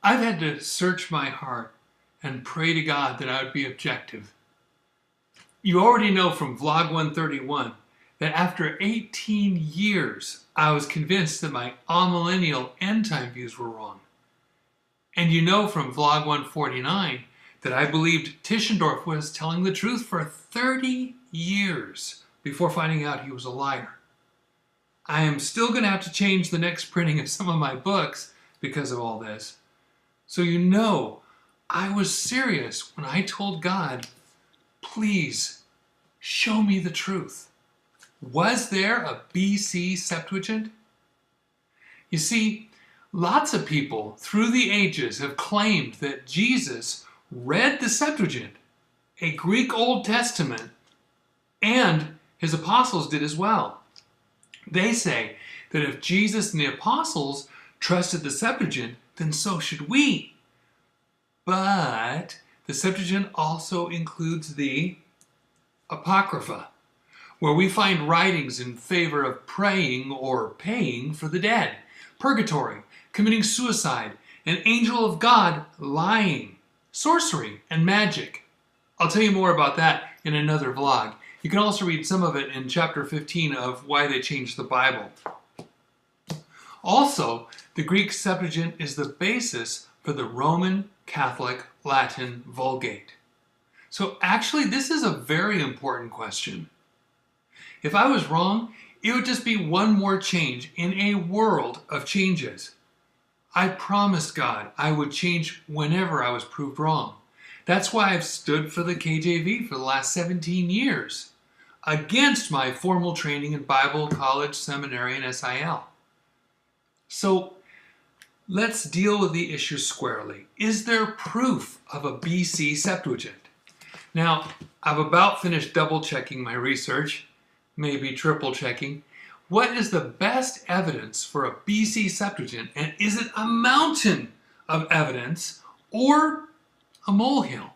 I've had to search my heart and pray to God that I would be objective. You already know from Vlog 131 that after 18 years, I was convinced that my amillennial end time views were wrong. And you know from Vlog 149 that I believed Tischendorf was telling the truth for 30 years before finding out he was a liar. I am still going to have to change the next printing of some of my books because of all this. So you know, I was serious when I told God, please show me the truth. Was there a BC Septuagint? You see, lots of people through the ages have claimed that Jesus read the Septuagint, a Greek Old Testament, and his apostles did as well. They say that if Jesus and the apostles trusted the Septuagint, then so should we. But the Septuagint also includes the Apocrypha, where we find writings in favor of praying or paying for the dead, purgatory, committing suicide, an angel of God lying, sorcery, and magic. I'll tell you more about that in another vlog. You can also read some of it in chapter 15 of Why They Changed the Bible. Also, the Greek Septuagint is the basis for the Roman Catholic Latin Vulgate. So actually, this is a very important question. If I was wrong, it would just be one more change in a world of changes. I promised God I would change whenever I was proved wrong. That's why I've stood for the KJV for the last 17 years, against my formal training in Bible, college, seminary, and SIL. So let's deal with the issue squarely. Is there proof of a BC Septuagint? Now, I've about finished double checking my research, maybe triple checking. What is the best evidence for a BC Septuagint, and is it a mountain of evidence or a molehill?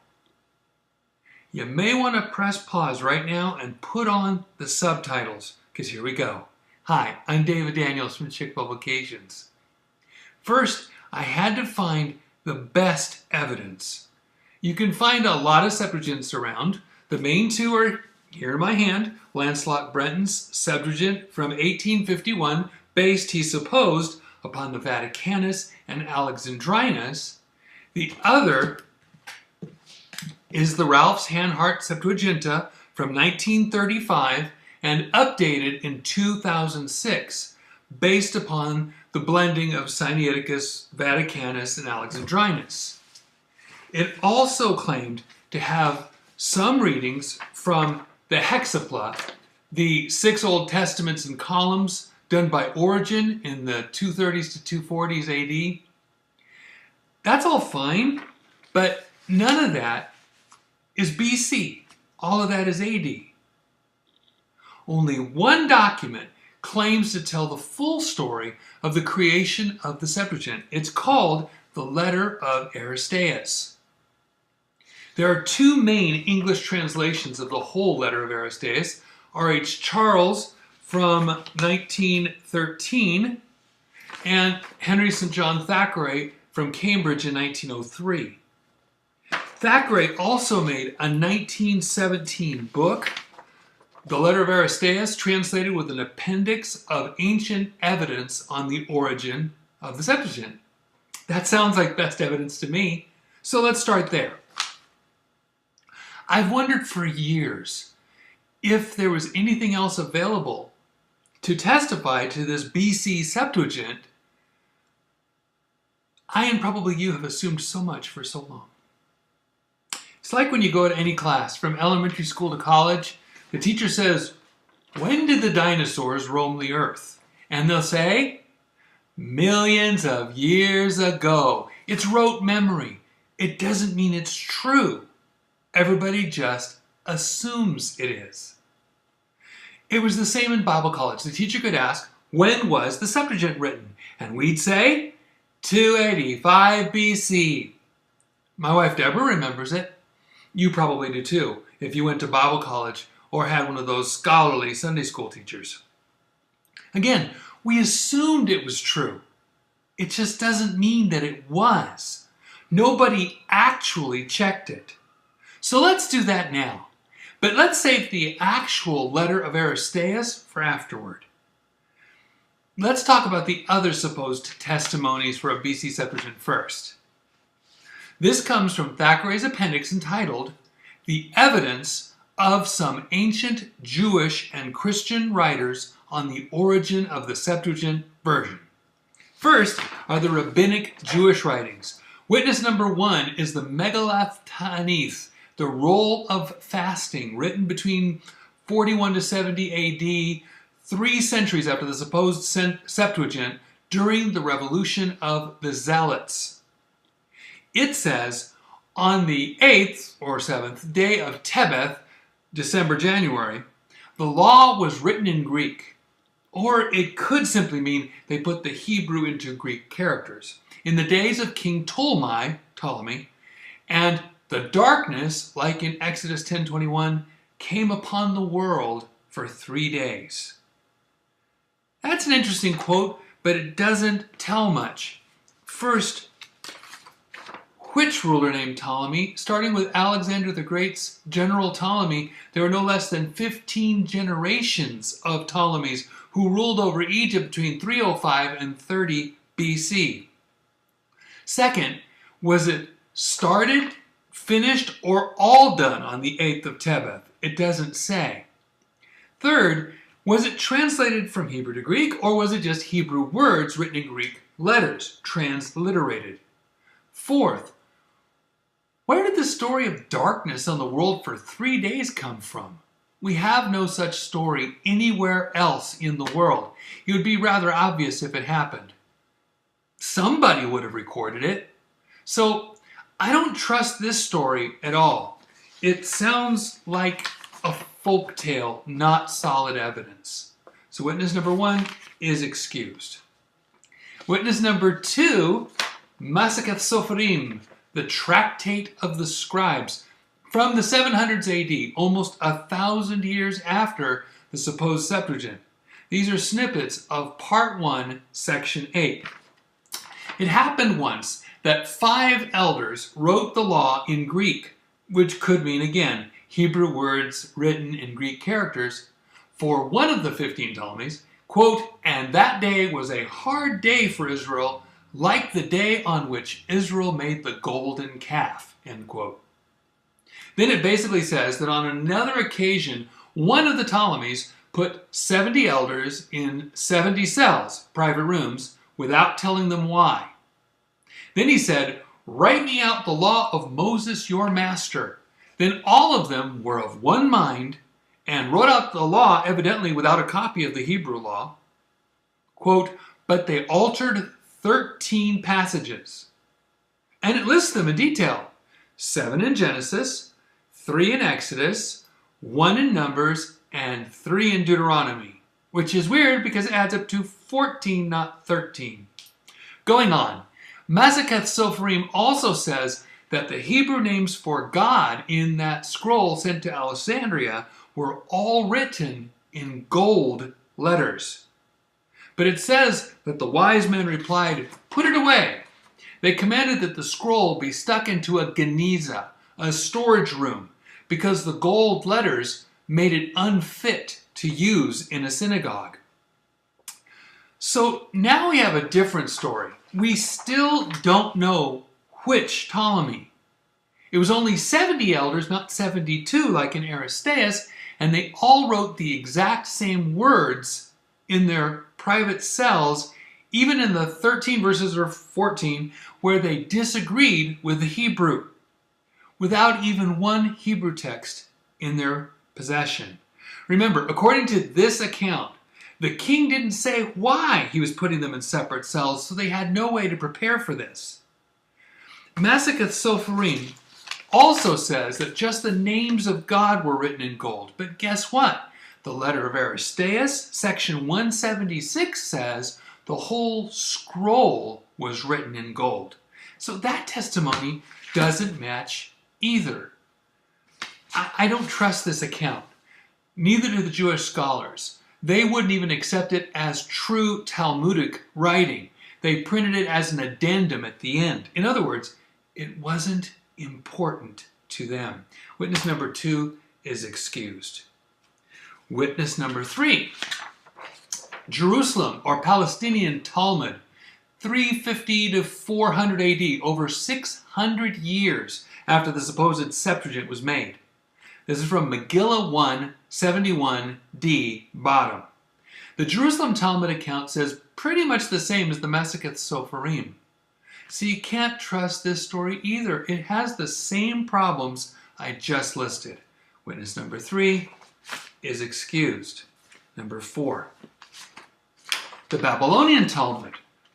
You may want to press pause right now and put on the subtitles, because here we go. Hi, I'm David Daniels from Chick Publications. First, I had to find the best evidence. You can find a lot of Septuagints around. The main two are here in my hand, Lancelot Brenton's Septuagint from 1851, based, he supposed, upon the Vaticanus and Alexandrinus. The other is the Ralph's Hanhart Septuaginta from 1935 and updated in 2006, based upon the blending of Sinaiticus, Vaticanus, and Alexandrinus. It also claimed to have some readings from the Hexapla, the 6 Old Testaments and columns done by Origen in the 230s to 240s AD. That's all fine, but none of that is BC. All of that is AD. Only one document claims to tell the full story of the creation of the Septuagint. It's called the Letter of Aristeas. There are two main English translations of the whole Letter of Aristeas. R.H. Charles from 1913 and Henry St. John Thackeray from Cambridge in 1903. Thackeray also made a 1917 book, The Letter of Aristeas, translated with an appendix of ancient evidence on the origin of the Septuagint. That sounds like best evidence to me, so let's start there. I've wondered for years if there was anything else available to testify to this BC Septuagint. I and probably you have assumed so much for so long. It's like when you go to any class, from elementary school to college, the teacher says, "When did the dinosaurs roam the earth?" And they'll say, "Millions of years ago." It's rote memory. It doesn't mean it's true. Everybody just assumes it is. It was the same in Bible college. The teacher could ask, "When was the Septuagint written?" And we'd say, 285 BC. My wife Deborah remembers it. You probably do too, if you went to Bible college or had one of those scholarly Sunday school teachers. Again, we assumed it was true. It just doesn't mean that it was. Nobody actually checked it. So let's do that now. But let's save the actual letter of Aristeas for afterward. Let's talk about the other supposed testimonies for a BC Septuagint first. This comes from Thackeray's appendix entitled The Evidence of Some Ancient Jewish and Christian Writers on the Origin of the Septuagint Version. First are the rabbinic Jewish writings. Witness number 1 is the Megillah Ta'anith, the Roll of Fasting, written between 41 to 70 AD, 3 centuries after the supposed Septuagint, during the revolution of the Zealots. It says, on the 8th or 7th day of Tebeth, December, January, the law was written in Greek. Or it could simply mean they put the Hebrew into Greek characters. In the days of King Ptolemy, and the darkness, like in Exodus 10:21, came upon the world for 3 days. That's an interesting quote, but it doesn't tell much. First, which ruler named Ptolemy? Starting with Alexander the Great's general Ptolemy, there were no less than 15 generations of Ptolemies who ruled over Egypt between 305 and 30 BC. Second, was it started, finished, or all done on the 8th of Tebeth? It doesn't say. Third, was it translated from Hebrew to Greek, or was it just Hebrew words written in Greek letters, transliterated? Fourth, where did the story of darkness on the world for 3 days come from? We have no such story anywhere else in the world. It would be rather obvious if it happened. Somebody would have recorded it. So I don't trust this story at all. It sounds like a folk tale, not solid evidence. So witness number 1 is excused. Witness number 2, Masachet Sopharim, the Tractate of the Scribes, from the 700s AD, almost 1,000 years after the supposed Septuagint. These are snippets of Part 1, Section 8. It happened once that 5 elders wrote the law in Greek, which could mean, again, Hebrew words written in Greek characters, for one of the 15 Ptolemies, quote, and that day was a hard day for Israel, like the day on which Israel made the golden calf, end quote. Then it basically says that on another occasion, one of the Ptolemies put 70 elders in 70 cells, private rooms, without telling them why. Then he said, write me out the law of Moses your master. Then all of them were of one mind and wrote out the law, evidently without a copy of the Hebrew law. Quote, but they altered 13 passages. And it lists them in detail. 7 in Genesis, 3 in Exodus, 1 in Numbers, and 3 in Deuteronomy. Which is weird because it adds up to 14, not 13. Going on, Masachet Sopharim also says that the Hebrew names for God in that scroll sent to Alexandria were all written in gold letters. But it says that the wise men replied, put it away. They commanded that the scroll be stuck into a geniza, a storage room, because the gold letters made it unfit to use in a synagogue. So now we have a different story. We still don't know which Ptolemy. It was only 70 elders, not 72 like in Aristeas, and they all wrote the exact same words in their private cells, even in the 13 verses or 14 where they disagreed with the Hebrew, without even one Hebrew text in their possession. Remember, according to this account, the king didn't say why he was putting them in separate cells, so they had no way to prepare for this. Masachet Sopharim also says that just the names of God were written in gold. But guess what? The letter of Aristeas, section 176, says the whole scroll was written in gold. So that testimony doesn't match either. I don't trust this account. Neither do the Jewish scholars. They wouldn't even accept it as true Talmudic writing. They printed it as an addendum at the end. In other words, it wasn't important to them. Witness number 2 is excused. Witness number 3, Jerusalem or Palestinian Talmud, 350 to 400 AD, over 600 years after the supposed Septuagint was made. This is from Megillah 1, 71d, bottom. The Jerusalem Talmud account says pretty much the same as the Maseketh Sopharim. So you can't trust this story either. It has the same problems I just listed. Witness number 3 is excused. Number 4, the Babylonian Talmud,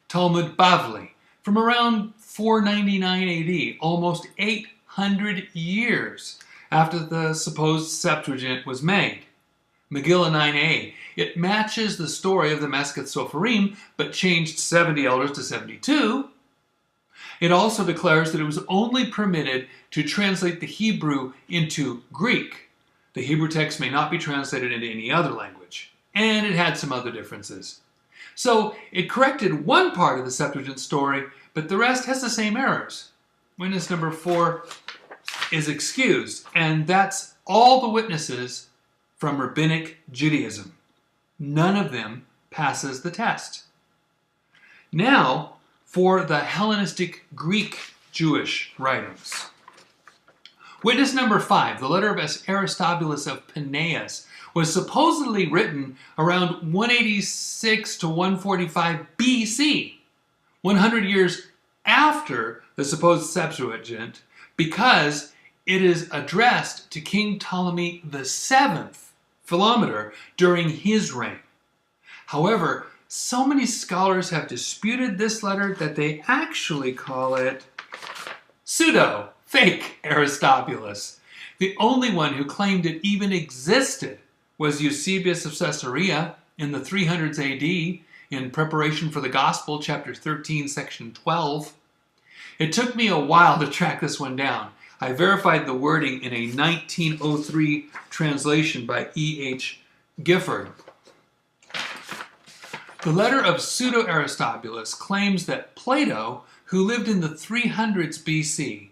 Talmud Bavli, from around 499 AD, almost 800 years after the supposed Septuagint was made. Megillah 9a. It matches the story of the Maseketh Sopharim, but changed 70 elders to 72. It also declares that it was only permitted to translate the Hebrew into Greek. The Hebrew text may not be translated into any other language. And it had some other differences. So it corrected one part of the Septuagint story, but the rest has the same errors. Witness number 4 is excused, and that's all the witnesses from Rabbinic Judaism. None of them passes the test. Now, for the Hellenistic Greek Jewish writings. Witness number 5, the letter of Aristobulus of Peneus, was supposedly written around 186 to 145 BC, 100 years after the supposed Septuagint, because it is addressed to King Ptolemy VII Philometor during his reign. However, so many scholars have disputed this letter that they actually call it pseudo-fake Aristobulus. The only one who claimed it even existed was Eusebius of Caesarea in the 300s AD in Preparation for the Gospel, chapter 13, section 12. It took me a while to track this one down. I verified the wording in a 1903 translation by E.H. Gifford. The letter of Pseudo-Aristobulus claims that Plato, who lived in the 300s BC,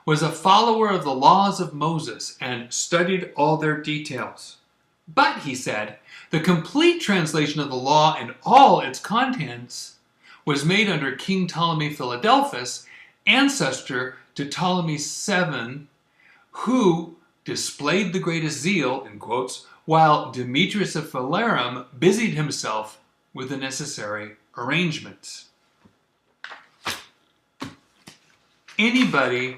was a follower of the laws of Moses and studied all their details. But, he said, the complete translation of the law and all its contents was made under King Ptolemy Philadelphus, ancestor to Ptolemy VII, who displayed the greatest zeal, in quotes, while Demetrius of Phalerum busied himself with the necessary arrangements. Anybody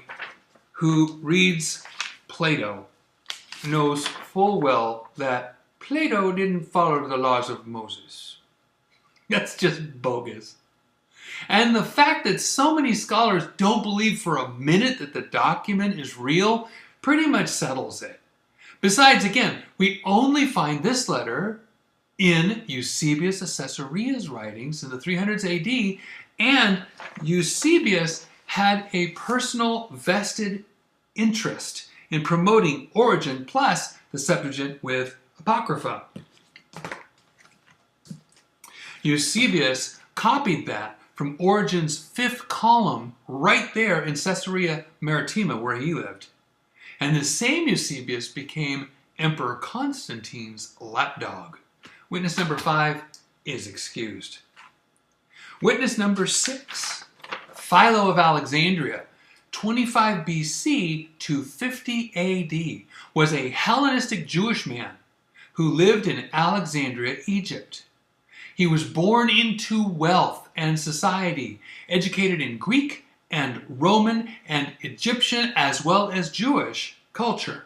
who reads Plato knows full well that Plato didn't follow the laws of Moses. That's just bogus. And the fact that so many scholars don't believe for a minute that the document is real pretty much settles it. Besides, again, we only find this letter in Eusebius of Caesarea's writings in the 300s AD, and Eusebius had a personal vested interest in promoting Origen plus the Septuagint with Apocrypha. Eusebius copied that from Origen's 5th column right there in Caesarea Maritima where he lived. And the same Eusebius became Emperor Constantine's lapdog. Witness number 5 is excused. Witness number 6, Philo of Alexandria, 25 BC to 50 AD, was a Hellenistic Jewish man who lived in Alexandria, Egypt. He was born into wealth and society, educated in Greek and Roman and Egyptian as well as Jewish culture.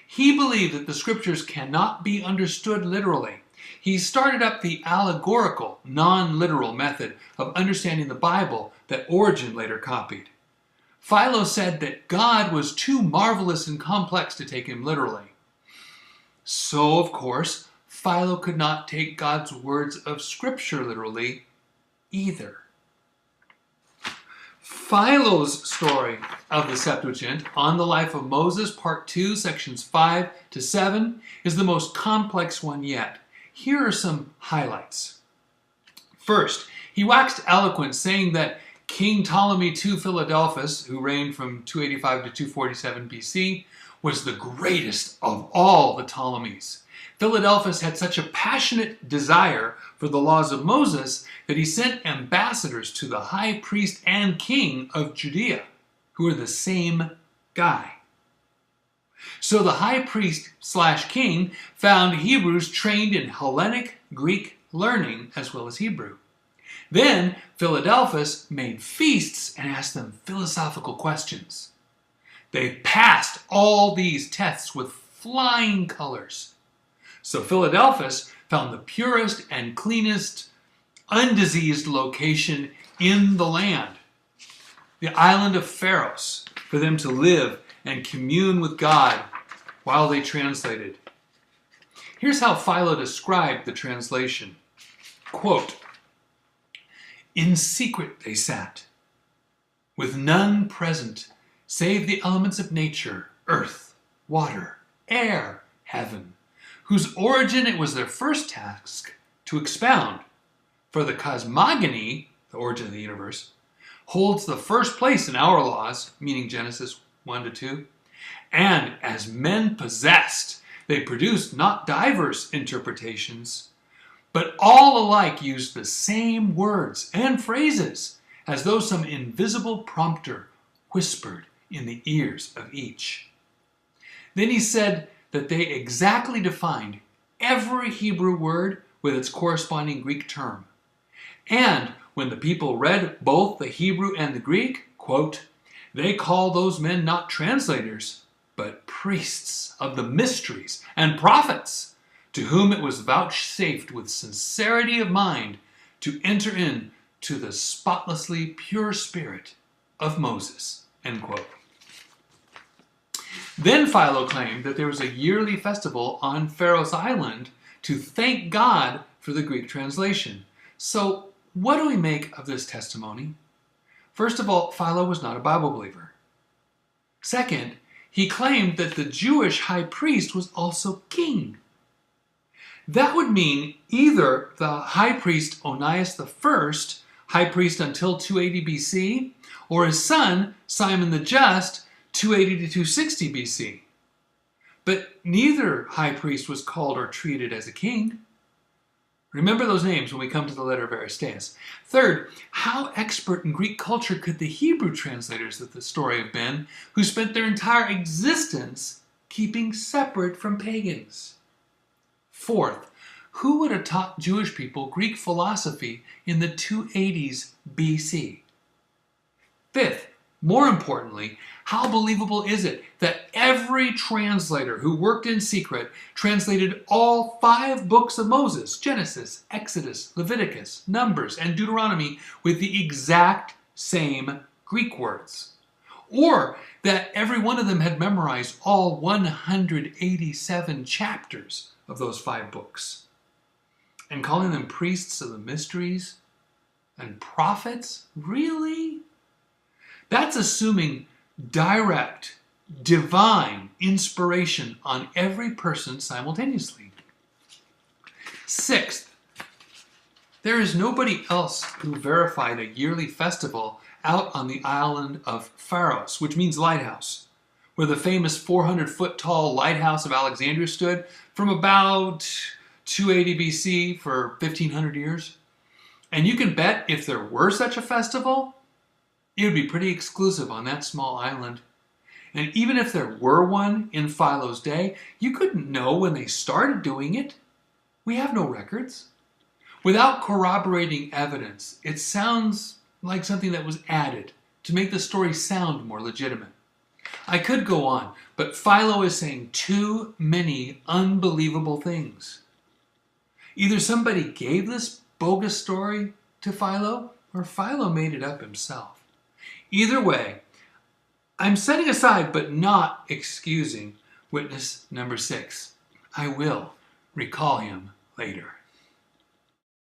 He believed that the scriptures cannot be understood literally. He started up the allegorical, non-literal method of understanding the Bible that Origen later copied. Philo said that God was too marvelous and complex to take him literally. So, of course, Philo could not take God's words of Scripture literally either. Philo's story of the Septuagint on the life of Moses, part 2, sections 5 to 7, is the most complex one yet. Here are some highlights. First, he waxed eloquent, saying that King Ptolemy II Philadelphus, who reigned from 285 to 247 BC, was the greatest of all the Ptolemies. Philadelphus had such a passionate desire for the laws of Moses that he sent ambassadors to the high priest and king of Judea, who were the same guy. So the high priest / king found Hebrews trained in Hellenic Greek learning as well as Hebrew. Then Philadelphus made feasts and asked them philosophical questions. They passed all these tests with flying colors. So Philadelphus found the purest and cleanest, undiseased location in the land, the island of Pharos, for them to live and commune with God while they translated. Here's how Philo described the translation. Quote, "In secret they sat, with none present save the elements of nature, earth, water, air, heaven, whose origin it was their first task to expound. For the cosmogony, the origin of the universe, holds the first place in our laws," meaning Genesis 1 to 2, "and as men possessed, they produced not diverse interpretations, but all alike used the same words and phrases, as though some invisible prompter whispered in the ears of each." Then he said that they exactly defined every Hebrew word with its corresponding Greek term. And when the people read both the Hebrew and the Greek, quote, "they call those men not translators, but priests of the mysteries and prophets, to whom it was vouchsafed with sincerity of mind to enter into the spotlessly pure spirit of Moses," end quote. Then Philo claimed that there was a yearly festival on Pharos Island to thank God for the Greek translation. So what do we make of this testimony? First of all, Philo was not a Bible believer. Second, he claimed that the Jewish high priest was also king. That would mean either the high priest Onias I, high priest until 280 BC, or his son Simon the Just, 280 to 260 BC. But neither high priest was called or treated as a king. Remember those names when we come to the letter of Aristeas. Third, how expert in Greek culture could the Hebrew translators of the story have been, who spent their entire existence keeping separate from pagans? Fourth, who would have taught Jewish people Greek philosophy in the 280s BC? Fifth, more importantly, how believable is it that every translator who worked in secret translated all 5 books of Moses, Genesis, Exodus, Leviticus, Numbers, and Deuteronomy, with the exact same Greek words? Or that every one of them had memorized all 187 chapters of those 5 books? And calling them priests of the mysteries and prophets? Really? That's assuming direct, divine inspiration on every person simultaneously. Sixth, there is nobody else who verified a yearly festival out on the island of Pharos, which means lighthouse, where the famous 400-foot tall lighthouse of Alexandria stood from about 280 BC for 1,500 years. And you can bet if there were such a festival, it would be pretty exclusive on that small island. And even if there were one in Philo's day, you couldn't know when they started doing it. We have no records. Without corroborating evidence, it sounds like something that was added to make the story sound more legitimate. I could go on, but Philo is saying too many unbelievable things. Either somebody gave this bogus story to Philo, or Philo made it up himself. Either way, I'm setting aside but not excusing witness number 6. I will recall him later.